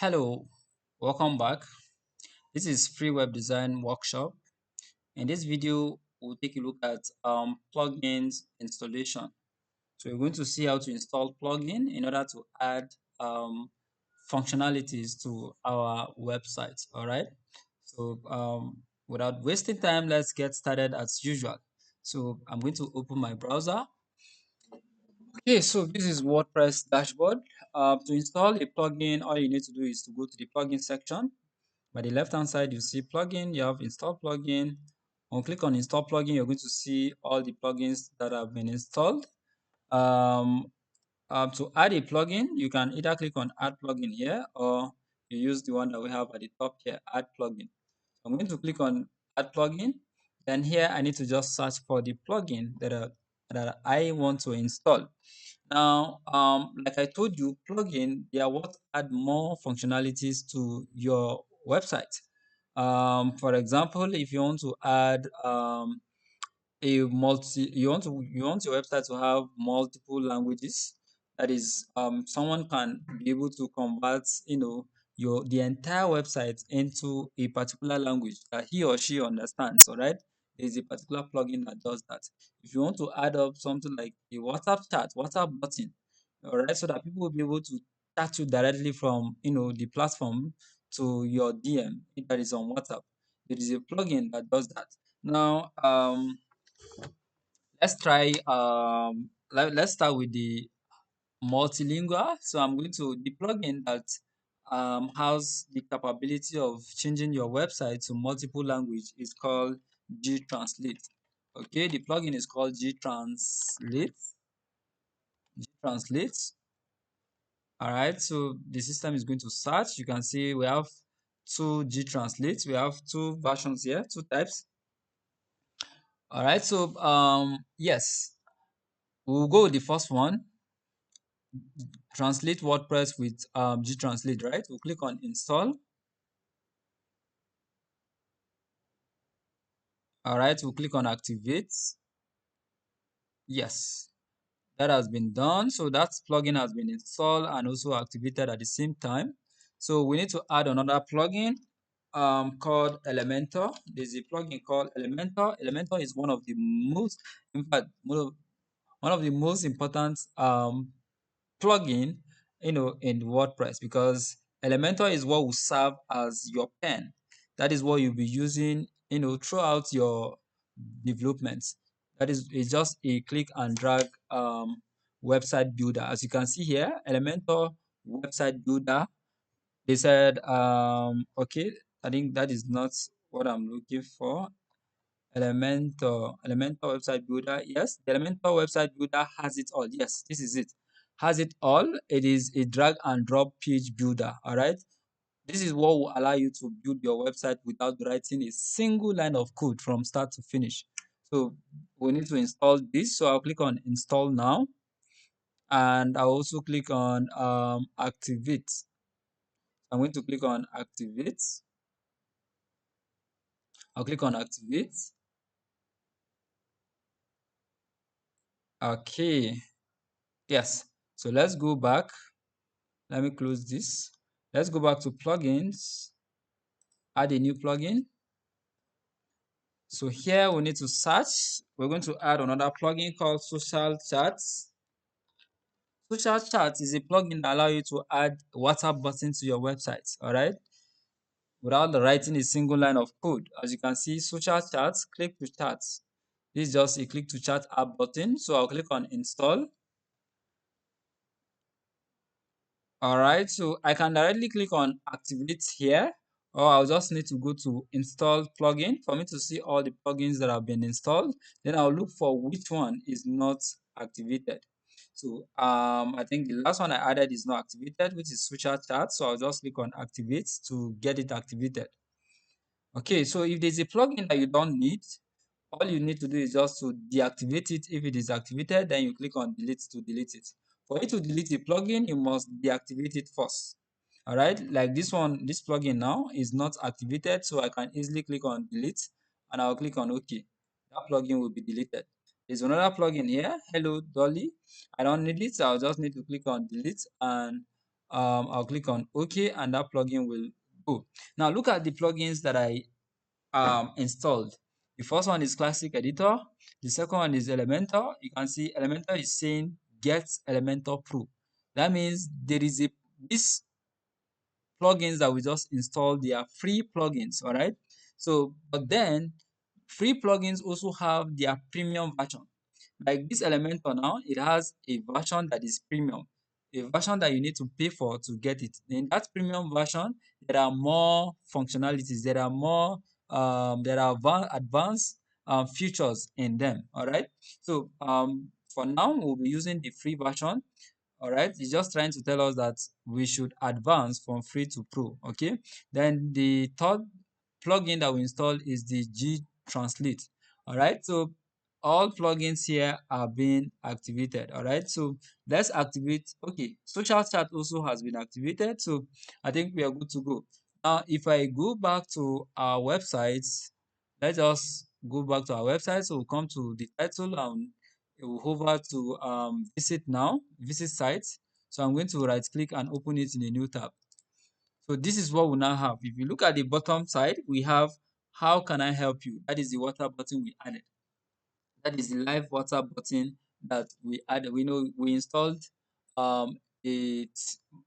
Hello, welcome back. This is Free Web Design Workshop. In this video, we'll take a look at plugins installation. So we're going to see how to install plugin in order to add um, functionalities to our website. All right. So without wasting time, let's get started as usual. So I'm going to open my browser. Okay, so this is WordPress dashboard. To install a plugin, all you need to do is to go to the plugin section. By the left hand side, you see plugin, you have install plugin. When you click on install plugin, you're going to see all the plugins that have been installed. Um, to add a plugin, you can either click on add plugin here or you use the one that we have at the top here, add plugin. I'm going to click on add plugin. Then here I need to just search for the plugin that I want to install. Now, like I told you, plugin, they are what add more functionalities to your website. For example, if you want to add you want your website to have multiple languages, that is, someone can be able to convert, the entire website into a particular language that he or she understands. All right, there's a particular plugin that does that. If you want to add up something like a WhatsApp button, all right, so that people will be able to chat you directly from the platform to your DM that is on WhatsApp, there is a plugin that does that. Now, let's try let's start with the multilingual. So I'm going to the plugin that has the capability of changing your website to multiple language is called G Translate. Okay, the plugin is called G Translate. All right, so the system is going to search. You can see we have two G Translate. We have two versions here, two types. All right, so yes, we'll go with the first one. Translate WordPress with G Translate, right? We'll click on install. All right, we'll click on activate. Yes, that has been done. So that plugin has been installed and also activated at the same time. So we need to add another plugin called Elementor. There's a plugin called Elementor. Elementor is one of the most, in fact, one of the most important plugin, in WordPress, because Elementor is what will serve as your pen. That is what you'll be using, throughout your developments. That is, it's just a click and drag website builder. As you can see here, Elementor website builder. They said, okay, I think that is not what I'm looking for. Elementor website builder. Yes, the Elementor website builder has it all. Yes, this is it. Has it all. It is a drag and drop page builder. All right. This is what will allow you to build your website without writing a single line of code from start to finish. So we need to install this. So I'll click on install now, and I'll also click on activate. I'm going to click on activate. I'll click on activate. Okay. Yes. So let's go back. Let me close this. Let's go back to plugins, add a new plugin. So here we need to search. We're going to add another plugin called Social Charts. Social Charts is a plugin that allows you to add WhatsApp buttons to your website, all right, without writing a single line of code. As you can see, Social Charts, click to charts. This is just a click to chat app button. So I'll click on install. All right, so I can directly click on activate here, or I'll just need to go to install plugin for me to see all the plugins that have been installed. Then I'll look for which one is not activated. So I think the last one I added is not activated, which is switcher chat. So I'll just click on activate to get it activated. Okay, so if there's a plugin that you don't need, all you need to do is just to deactivate it. If it is activated, then you click on delete to delete it. For you to delete a plugin, you must deactivate it first. All right, like this one, this plugin now is not activated, so I can easily click on delete and I'll click on OK. That plugin will be deleted. There's another plugin here, Hello Dolly. I don't need it, so I'll just need to click on delete and I'll click on OK, and that plugin will go. Now look at the plugins that I installed. The first one is Classic Editor. The second one is Elementor. You can see Elementor is saying get Elementor Pro. That means there is a this plugins that we just installed, they are free plugins, all right? So, but then free plugins also have their premium version. Like this Elementor now, it has a version that is premium, a version that you need to pay for to get it. In that premium version, there are more functionalities, there are advanced features in them. All right. So for now, we'll be using the free version. All right, it's just trying to tell us that we should advance from free to pro. Okay, then the third plugin that we installed is the G Translate. All right, so all plugins here are being activated. All right, so let's activate. Okay, social chat also has been activated, so I think we are good to go. Now if I go back to our website, let's just go back to our website. So we'll come to the title and we'll hover to visit now, visit site. So I'm going to right click and open it in a new tab. So this is what we now have. If you look at the bottom side, we have how can I help you? That is the water button we added. That is the live water button that we added. We know we installed um, a,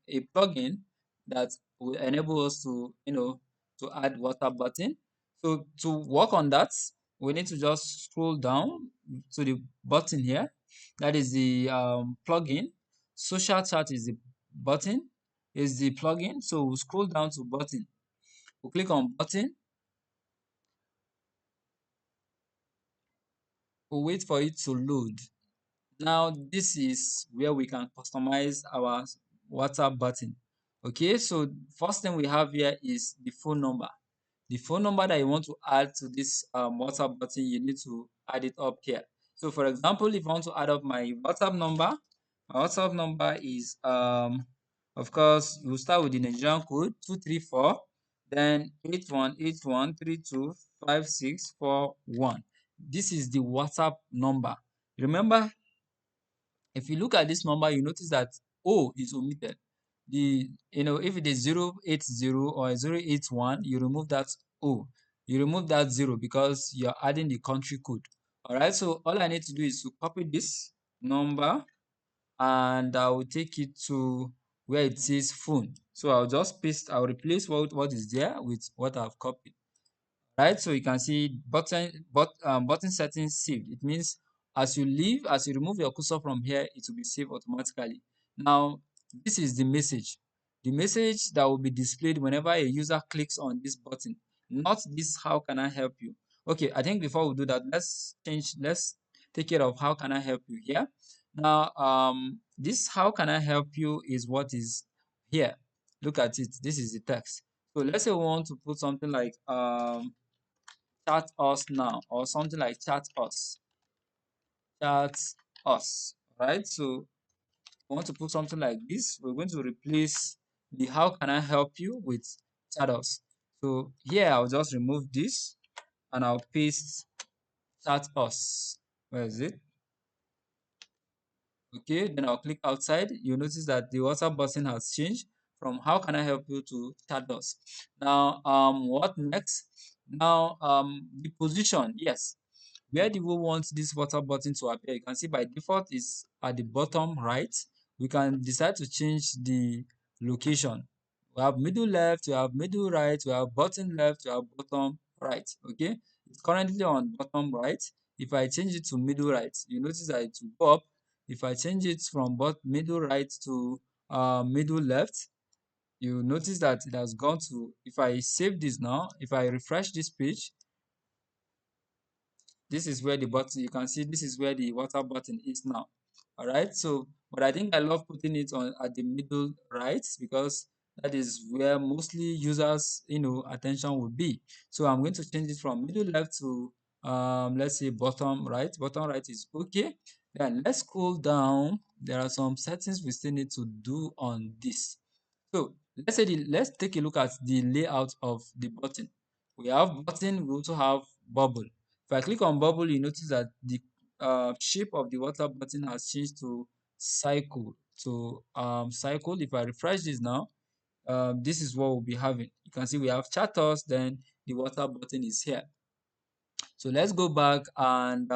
a plugin that will enable us to, to add water button. So to work on that, we need to just scroll down to the button here. That is the plugin. Social chat is the button, is the plugin. So we'll scroll down to button. We'll click on button. We'll wait for it to load. Now, this is where we can customize our WhatsApp button. Okay, so first thing we have here is the phone number. The phone number that you want to add to this WhatsApp button, you need to add it up here. So, for example, if I want to add up my WhatsApp number is, of course, we'll start with the Nigerian code 234, then 8181325641. This is the WhatsApp number. Remember, if you look at this number, you notice that O is omitted. If it is 080 or 081, you remove that O. You remove that 0 because you're adding the country code. All right, so all I need to do is to copy this number and I will take it to where it says phone. So I'll replace what is there with what I've copied, right? So you can see button settings saved. It means as you remove your cursor from here, it will be saved automatically. Now, this is the message that will be displayed whenever a user clicks on this button, not this how can I help you. Okay, I think before we do that, let's take care of how can I help you here. Now, this how can I help you is what is here. Look at it. This is the text. So let's say we want to put something like chat us now or something like chat us, right? So we want to put something like this. We're going to replace the how can I help you with chat us. So here I'll just remove this and I'll paste chat us. Where is it? Okay, then I'll click outside. You'll notice that the WhatsApp button has changed from how can I help you to chat us. Now, what next? Now, the position, yes. Where do we want this water button to appear? You can see by default is at the bottom right. We can decide to change the location. We have middle left, we have middle right, we have bottom left, we have bottom right. Okay, it's currently on bottom right. If I change it to middle right, you notice that it will go up. If I change it from middle right to middle left, you notice that it has gone to, if I save this now, if I refresh this page, this is where the button, you can see this is where the water button is now. All right, so but I think I love putting it on at the middle right because that is where mostly users attention would be. So I'm going to change it from middle left to let's say bottom right. Bottom right is okay. Then let's scroll down. There are some settings we still need to do on this. So let's take a look at the layout of the button. We have button, we also have bubble. If I click on bubble, you notice that the shape of the water button has changed to cycle. to cycle. If I refresh this now, this is what we'll be having. You can see we have chatters, then the WhatsApp button is here. So let's go back and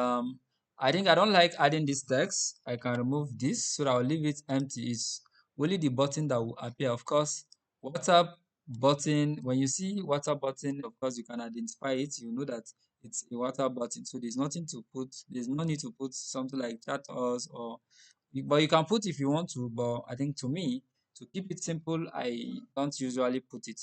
I think I don't like adding this text. I can remove this so that I'll leave it empty. It's only the button that will appear. Of course, WhatsApp button, when you see WhatsApp button, of course, you can identify it. You know that it's a WhatsApp button. So there's nothing to put, there's no need to put something like chat us or but you can put if you want to, but I think to me, to keep it simple, I don't usually put it.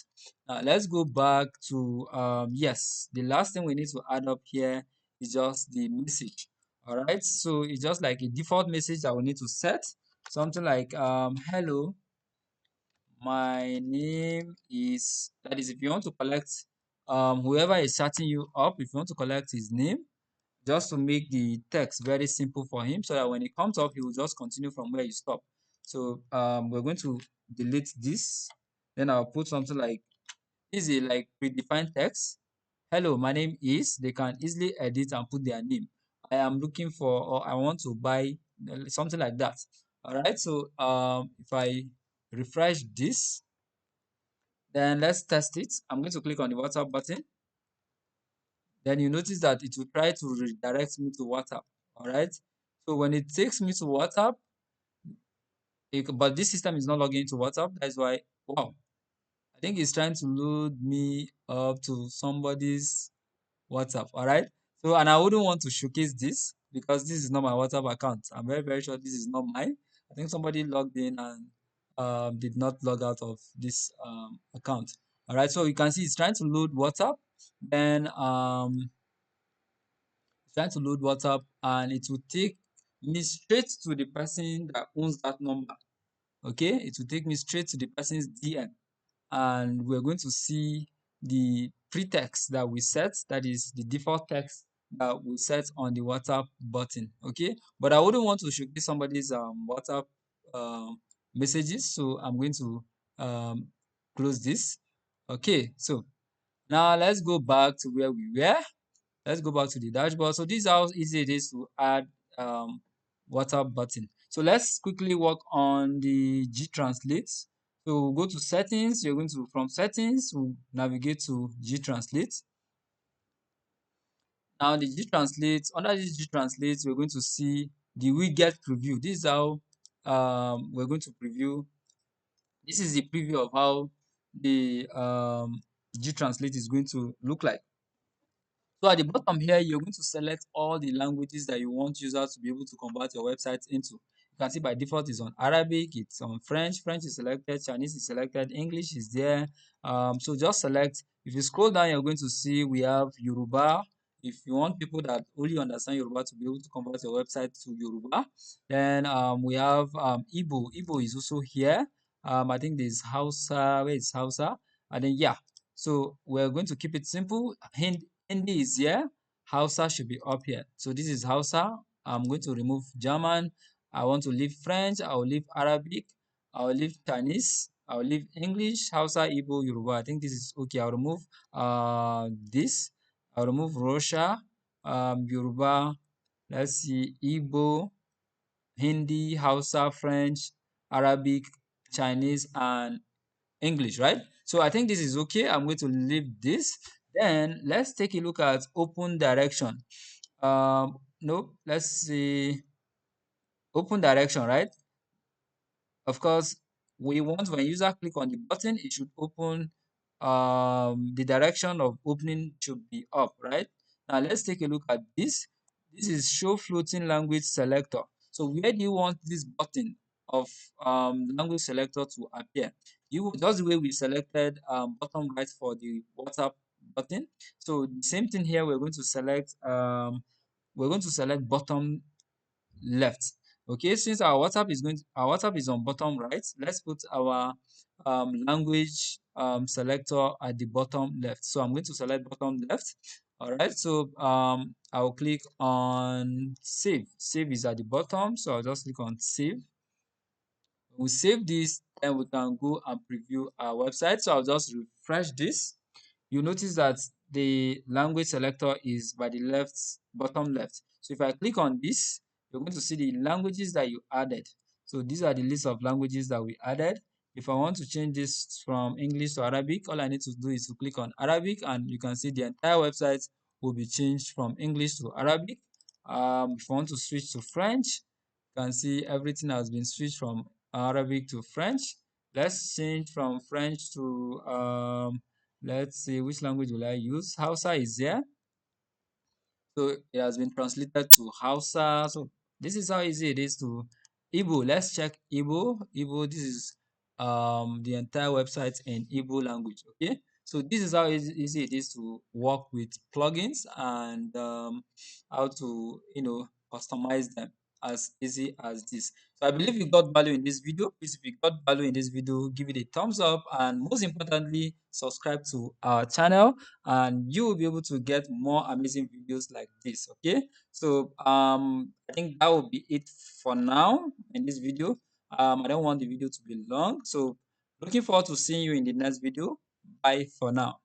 Now let's go back to yes, the last thing we need to add up here is just the message. All right, so it's just like a default message that we need to set. Something like hello, my name is, that is if you want to collect whoever is chatting you up, if you want to collect his name, just to make the text very simple for him so that when it comes up, he will just continue from where you stop. So we're going to delete this. Then I'll put something like, easy, like predefined text. Hello, my name is, they can easily edit and put their name. I am looking for, or I want to buy, something like that. All right. So if I refresh this, then let's test it. I'm going to click on the WhatsApp button. Then you notice that it will try to redirect me to WhatsApp. All right. So when it takes me to WhatsApp, but this system is not logging into WhatsApp. That's why, wow, I think it's trying to load me up to somebody's WhatsApp. All right. So, and I wouldn't want to showcase this because this is not my WhatsApp account. I'm very, very sure this is not mine. I think somebody logged in and did not log out of this account. All right. So you can see it's trying to load WhatsApp. Then trying to load WhatsApp and it will take me straight to the person that owns that number. Okay, it will take me straight to the person's DM and we're going to see the pretext that we set, that is the default text that we set on the WhatsApp button. Okay, but I wouldn't want to showcase somebody's WhatsApp um, messages, so I'm going to close this. Okay, so now let's go back to where we were. Let's go back to the dashboard. So this is how easy it is to add um, WhatsApp button. So let's quickly work on the G Translate. So we'll go to settings. You're going to, from settings, we'll navigate to G Translate. Now the G Translate, under this G Translate, we're going to see the widget preview. This is how we're going to preview. This is the preview of how the G Translate is going to look like. So at the bottom here, you're going to select all the languages that you want users to be able to convert your website into. You can see by default it's on Arabic, it's on French, French is selected, Chinese is selected, English is there. So just select. If you scroll down, you're going to see we have Yoruba. If you want people that only understand Yoruba to be able to convert your website to Yoruba, then we have Igbo. Igbo is also here. I think there's Hausa. Where is Hausa? And then yeah, so we're going to keep it simple. Hindi is here. Hausa should be up here. So this is Hausa. I'm going to remove German. I want to leave French. I will leave Arabic. I will leave Chinese. I will leave English, Hausa, Igbo, Yoruba. I think this is okay. I'll remove this. I'll remove Russia, Yoruba. Let's see, Igbo, Hindi, Hausa, French, Arabic, Chinese, and English, right? So I think this is okay. I'm going to leave this. Then let's take a look at open direction. No, let's see open direction, right? Of course, we want when user click on the button, it should open the direction of opening should be up, right? Now let's take a look at this. This is show floating language selector. So where do you want this button of language selector to appear? You just the way we selected bottom right for the WhatsApp button. So the same thing here, we're going to select bottom left. Okay, since our WhatsApp is on bottom right, let's put our language selector at the bottom left. So I'm going to select bottom left. All right, so I'll click on save. Save is at the bottom, so I'll just click on save. We'll save this and we can go and preview our website. So I'll just refresh this. You notice that the language selector is by the left, bottom left. So if I click on this, you're going to see the languages that you added. So these are the list of languages that we added. If I want to change this from English to Arabic, all I need to do is to click on Arabic, and you can see the entire website will be changed from English to Arabic. If I want to switch to French, you can see everything has been switched from Arabic to French. Let's change from French to let's see, which language will I use? Hausa is there. So it has been translated to Hausa. So this is how easy it is to Igbo. Let's check Igbo. Igbo, this is the entire website in Igbo language. Okay. So this is how easy it is to work with plugins, and how to customize them as easy as this. So I believe you got value in this video. Please, if you got value in this video, give it a thumbs up, and most importantly, subscribe to our channel, and you will be able to get more amazing videos like this. Okay, so I think that will be it for now in this video. I don't want the video to be long, so looking forward to seeing you in the next video. Bye for now.